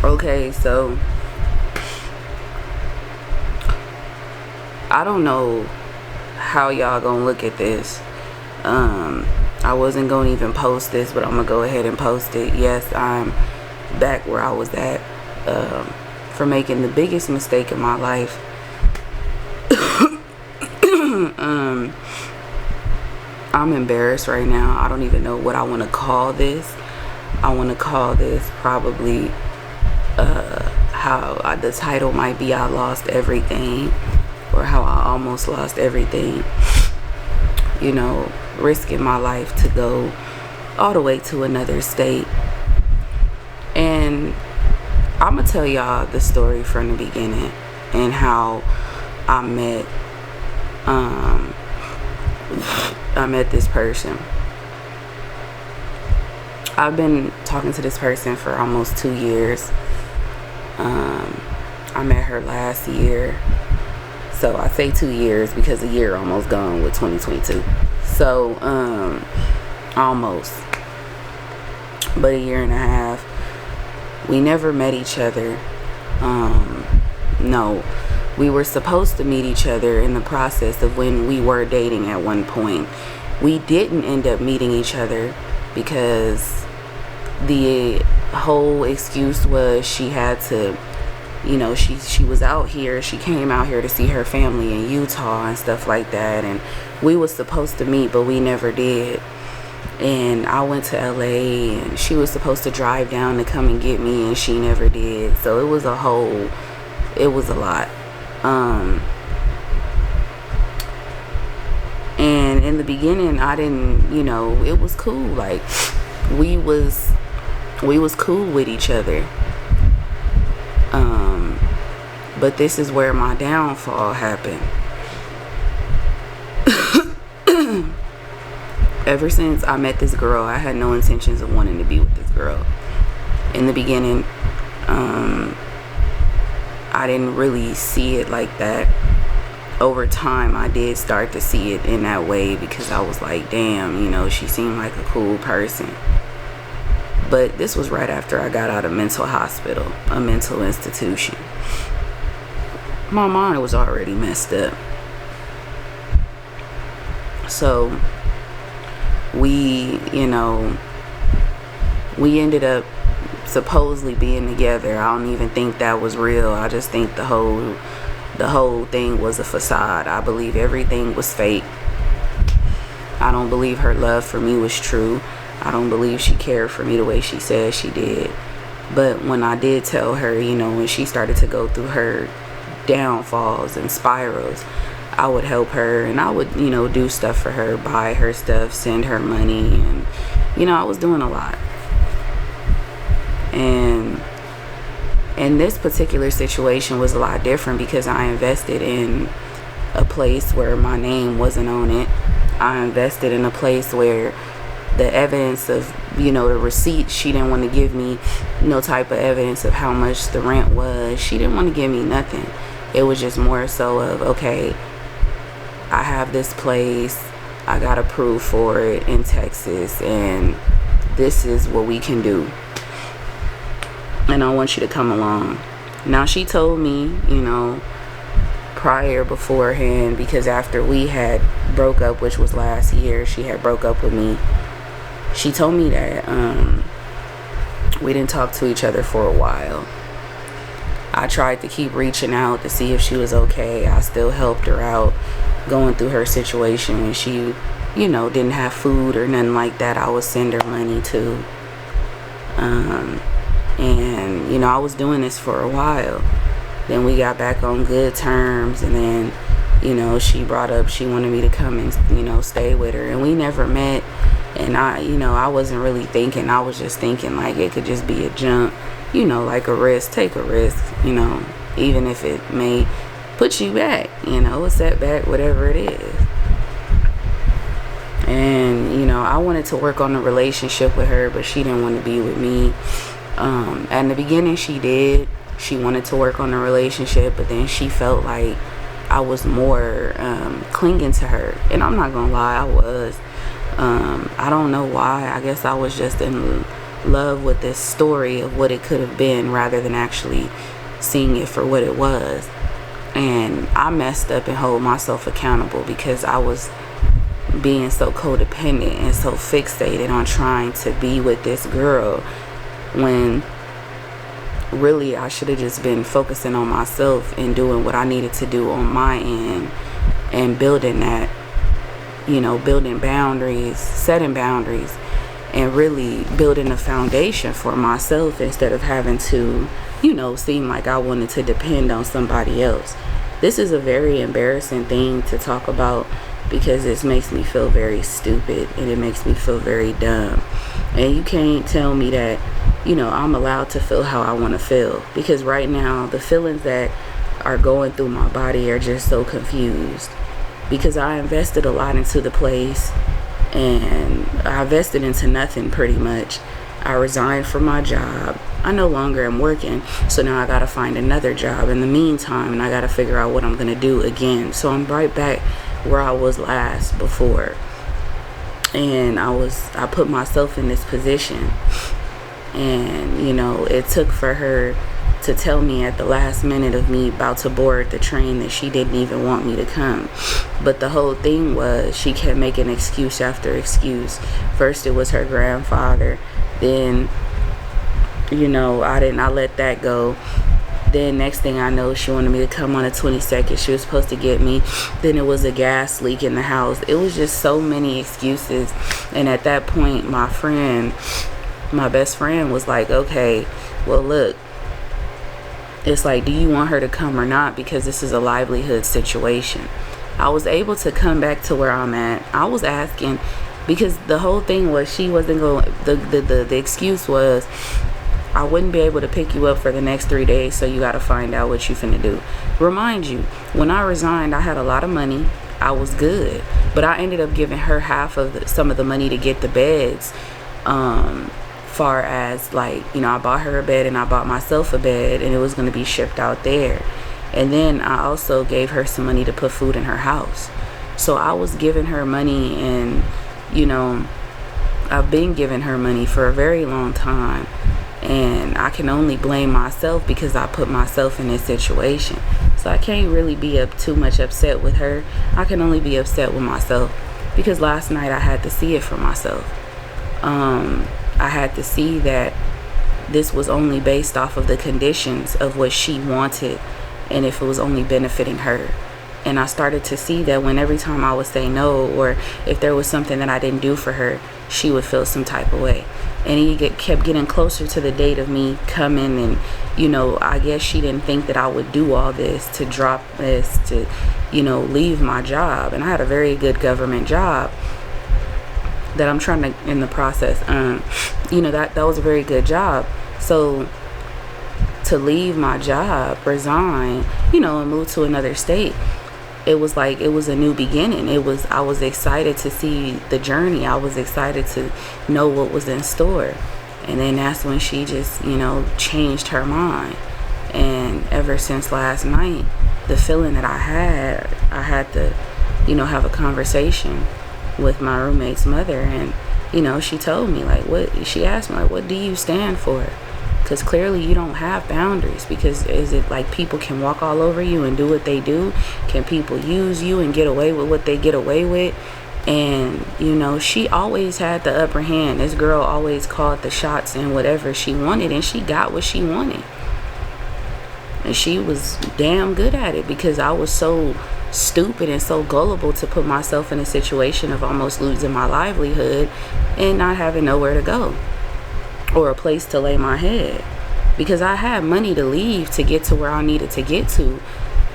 Okay, so I don't know how y'all gonna look at this. I wasn't gonna even post this, but I'm gonna go ahead and post it. Yes, I'm back where I was at, for making the biggest mistake in my life. I'm embarrassed right now. I don't even know what I want to call this. I want to call this probably how the title might be I lost everything, or how I almost lost everything. You know, risking my life to go all the way to another state. And I'm gonna tell y'all the story from the beginning and how I met this person. I've been talking to this person for almost 2 years. I met her last year. So I say 2 years because a year almost gone with 2022. So almost. But a year and a half. We never met each other. No. We were supposed to meet each other in the process of when we were dating at one point. We didn't end up meeting each other because the whole excuse was she had to, you know, she was out here. She came out here to see her family in Utah and stuff like that. And we was supposed to meet, but we never did. And I went to LA and she was supposed to drive down to come and get me, and she never did. So it was a lot. And in the beginning, I didn't, you know, it was cool. Like we was cool with each other. But this is where my downfall happened. Ever since I met this girl, I had no intentions of wanting to be with this girl. In the beginning, I didn't really see it like that. Over time, I did start to see it in that way because I was like, damn, you know, she seemed like a cool person. But this was right after I got out of mental hospital, a mental institution. My mind was already messed up. So we ended up supposedly being together. I don't even think that was real. I just think the whole thing was a facade. I believe everything was fake. I don't believe her love for me was true. I don't believe she cared for me the way she said she did. But when I did tell her, you know, when she started to go through her downfalls and spirals, I would help her, and I would, you know, do stuff for her, buy her stuff, send her money, and, you know, I was doing a lot. And this particular situation was a lot different because I invested in a place where my name wasn't on it. I invested in a place where the evidence of, you know, the receipts, she didn't want to give me no type of evidence of how much the rent was. She didn't want to give me nothing. It was just more so of, okay, I have this place, I got approved for it in Texas, and this is what we can do, and I want you to come along. Now, she told me, you know, beforehand, because after we had broke up, which was last year, she had broke up with me. She told me that we didn't talk to each other for a while. I tried to keep reaching out to see if she was okay. I still helped her out going through her situation when she, you know, didn't have food or nothing like that. I would send her money too. And, you know, I was doing this for a while. Then we got back on good terms, and then, you know, she brought up she wanted me to come and, you know, stay with her, and we never met. And I wasn't really thinking. I was just thinking like it could just be a jump, you know, like a risk. Take a risk, you know, even if it may put you back, you know, a setback, whatever it is. And, you know, I wanted to work on the relationship with her, but she didn't want to be with me. At the beginning, she did. She wanted to work on the relationship, but then she felt like I was more clinging to her. And I'm not gonna lie, I was. I don't know why. I guess I was just in love with this story of what it could have been rather than actually seeing it for what it was. And I messed up and hold myself accountable because I was being so codependent and so fixated on trying to be with this girl when really I should have just been focusing on myself and doing what I needed to do on my end and building that, building boundaries, setting boundaries, and really building a foundation for myself instead of having to, seem like I wanted to depend on somebody else. This is a very embarrassing thing to talk about because it makes me feel very stupid and it makes me feel very dumb. And you can't tell me that, I'm allowed to feel how I want to feel, because right now the feelings that are going through my body are just so confused because I invested a lot into the place and I invested into nothing pretty much. I resigned from my job. I no longer am working, so now I gotta find another job in the meantime, and I gotta figure out what I'm gonna do again. So I'm right back where I was last before, and I put myself in this position, and it took for her to tell me at the last minute of me about to board the train that she didn't even want me to come. But the whole thing was she kept making excuse after excuse. First it was her grandfather, then I let that go. Then next thing I know, she wanted me to come on the 22nd. She was supposed to get me. Then it was a gas leak in the house. It was just so many excuses. And at that point, my best friend was like, okay, well, look, it's like, do you want her to come or not? Because this is a livelihood situation. I was able to come back to where I'm at. I was asking, because the whole thing was she wasn't going, the excuse was, I wouldn't be able to pick you up for the next 3 days, so you got to find out what you finna do. Remind you, when I resigned, I had a lot of money. I was good, but I ended up giving her half of some of the money to get the beds. Far as like, I bought her a bed and I bought myself a bed, and it was going to be shipped out there. And then I also gave her some money to put food in her house. So I was giving her money, and I've been giving her money for a very long time, and I can only blame myself because I put myself in this situation. So I can't really be too much upset with her. I can only be upset with myself because last night I had to see it for myself. I had to see that this was only based off of the conditions of what she wanted and if it was only benefiting her. And I started to see that when every time I would say no, or if there was something that I didn't do for her, she would feel some type of way. And he kept getting closer to the date of me coming, and I guess she didn't think that I would do all this, to drop this, to leave my job. And I had a very good government job that I'm trying to, in the process, that was a very good job. So to leave my job, resign, and move to another state, it was like, it was a new beginning. I was excited to see the journey. I was excited to know what was in store. And then that's when she just, changed her mind. And ever since last night, the feeling that I had to, have a conversation with my roommate's mother. And, she told me, she asked me, what do you stand for? Because clearly you don't have boundaries. Because is it like people can walk all over you and do what they do? Can people use you and get away with what they get away with? And she always had the upper hand. This girl always called the shots and whatever she wanted, and she got what she wanted. And she was damn good at it, because I was so stupid and so gullible to put myself in a situation of almost losing my livelihood and not having nowhere to go or a place to lay my head, because I had money to leave to get to where I needed to get to.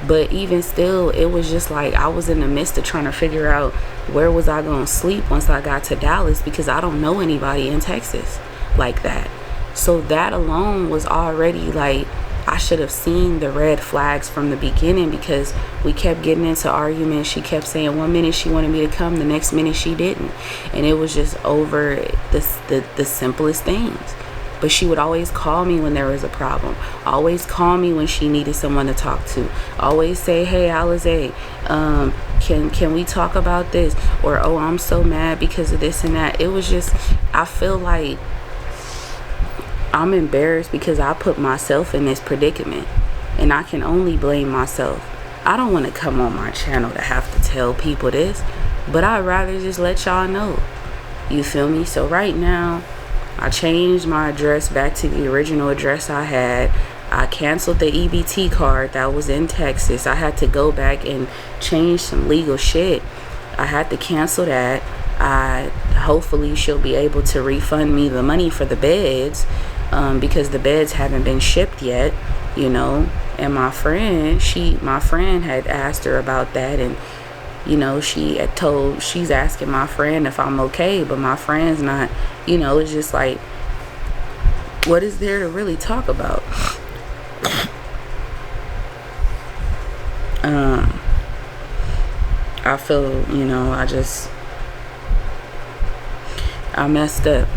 But even still, it was just like I was in the midst of trying to figure out where was I going to sleep once I got to Dallas, because I don't know anybody in Texas like that. So that alone was already like, I should have seen the red flags from the beginning, because we kept getting into arguments. She kept saying 1 minute she wanted me to come, the next minute she didn't. And it was just over the simplest things. But she would always call me when there was a problem. Always call me when she needed someone to talk to. Always say, hey, Alize, can we talk about this? Or, oh, I'm so mad because of this and that. It was just, I feel like I'm embarrassed because I put myself in this predicament, and I can only blame myself. I don't want to come on my channel to have to tell people this, but I'd rather just let y'all know. You feel me? So right now, I changed my address back to the original address I had. I canceled the EBT card that was in Texas. I had to go back and change some legal shit. I had to cancel that. Hopefully she'll be able to refund me the money for the beds, because the beds haven't been shipped yet, you know. And my friend had asked her about that, and you know, she's asking my friend if I'm okay, but my friend's not, you know. It's just like, what is there to really talk about? I feel, you know, I messed up.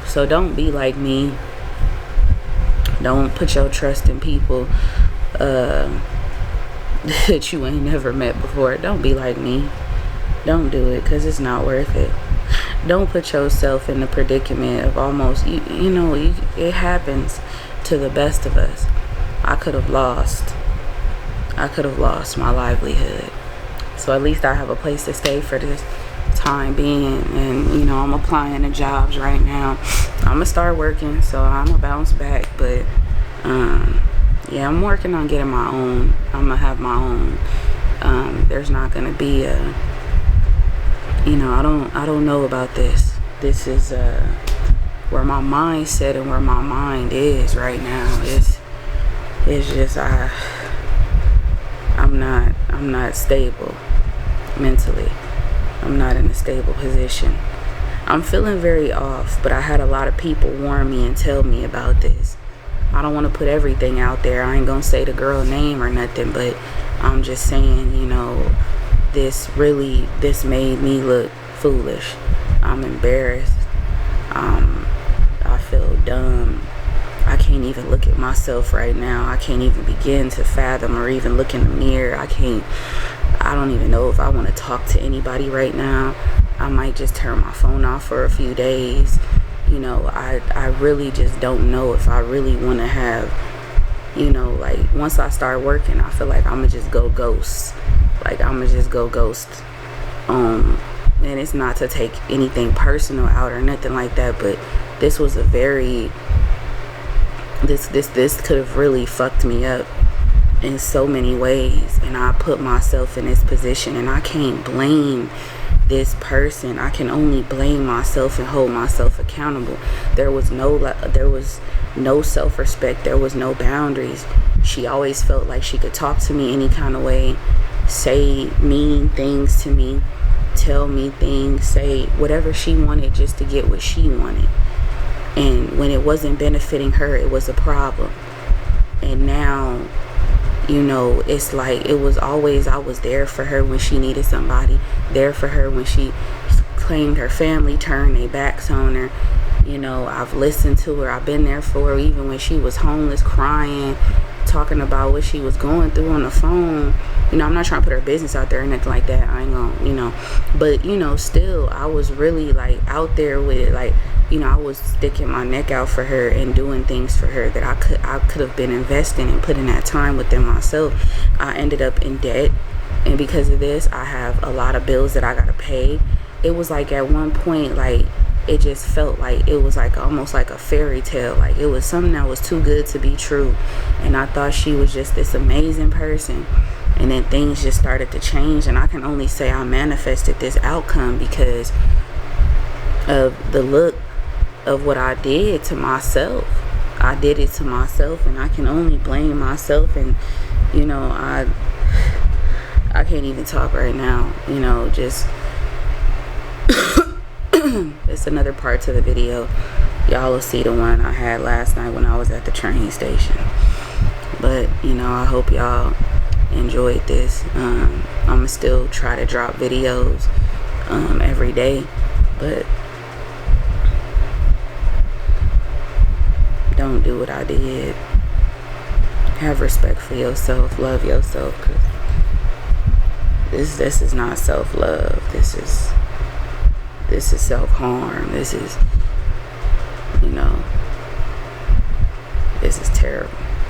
So don't be like me. Don't put your trust in people that you ain't never met before. Don't be like me. Don't do it, because it's not worth it. Don't put yourself in the predicament of almost, you know, it happens to the best of us. I could have lost my livelihood. So at least I have a place to stay for this time being, and you know, I'm applying to jobs right now. I'm gonna start working, so I'm gonna bounce back. But yeah, I'm working on getting my own. I'm gonna have my own. There's not gonna be a, you know, I don't know about this. This is where my mindset and where my mind is right now. It's just I'm not stable mentally. I'm not in a stable position. I'm feeling very off, but I had a lot of people warn me and tell me about this. I don't want to put everything out there. I ain't gonna say the girl name or nothing, but I'm just saying, you know, this made me look foolish. I'm embarrassed. I feel dumb. I can't even look at myself right now. I can't even begin to fathom or even look in the mirror. I don't even know if I want to talk to anybody right now. I might just turn my phone off for a few days. You know, I really just don't know if I really want to have, you know, like, once I start working, I feel like I'm going to just go ghost. And it's not to take anything personal out or nothing like that, but this was a very, this could have really fucked me up in so many ways, and I put myself in this position, and I can't blame this person. I can only blame myself and hold myself accountable. There was no self-respect. There was no boundaries. She always felt like she could talk to me any kind of way, say mean things to me, tell me things, say whatever she wanted just to get what she wanted. And when it wasn't benefiting her, it was a problem. And now, you know, it's like, it was always, I was there for her when she needed somebody, there for her when she claimed her family turned their backs on her. You know, I've listened to her. I've been there for her even when she was homeless, crying, talking about what she was going through on the phone. You know, I'm not trying to put her business out there or nothing like that. I ain't gonna, you know, but, you know, still, I was really, like, out there with it. Like, you know, I was sticking my neck out for her and doing things for her that I could have been investing and putting that time within myself. I ended up in debt, and because of this, I have a lot of bills that I gotta pay. It was like, at one point, like, it just felt like it was like almost like a fairy tale. Like, it was something that was too good to be true, and I thought she was just this amazing person. And then things just started to change, and I can only say I manifested this outcome because of the look of what I did to myself. I did it to myself, and I can only blame myself. And, you know, I can't even talk right now, you know, just it's another part to the video. Y'all will see the one I had last night when I was at the train station. But, you know, I hope y'all enjoyed this. I'ma still try to drop videos every day, but don't do what I did. Have respect for yourself. Love yourself, because this is not self-love. This is self-harm. This is, you know, terrible.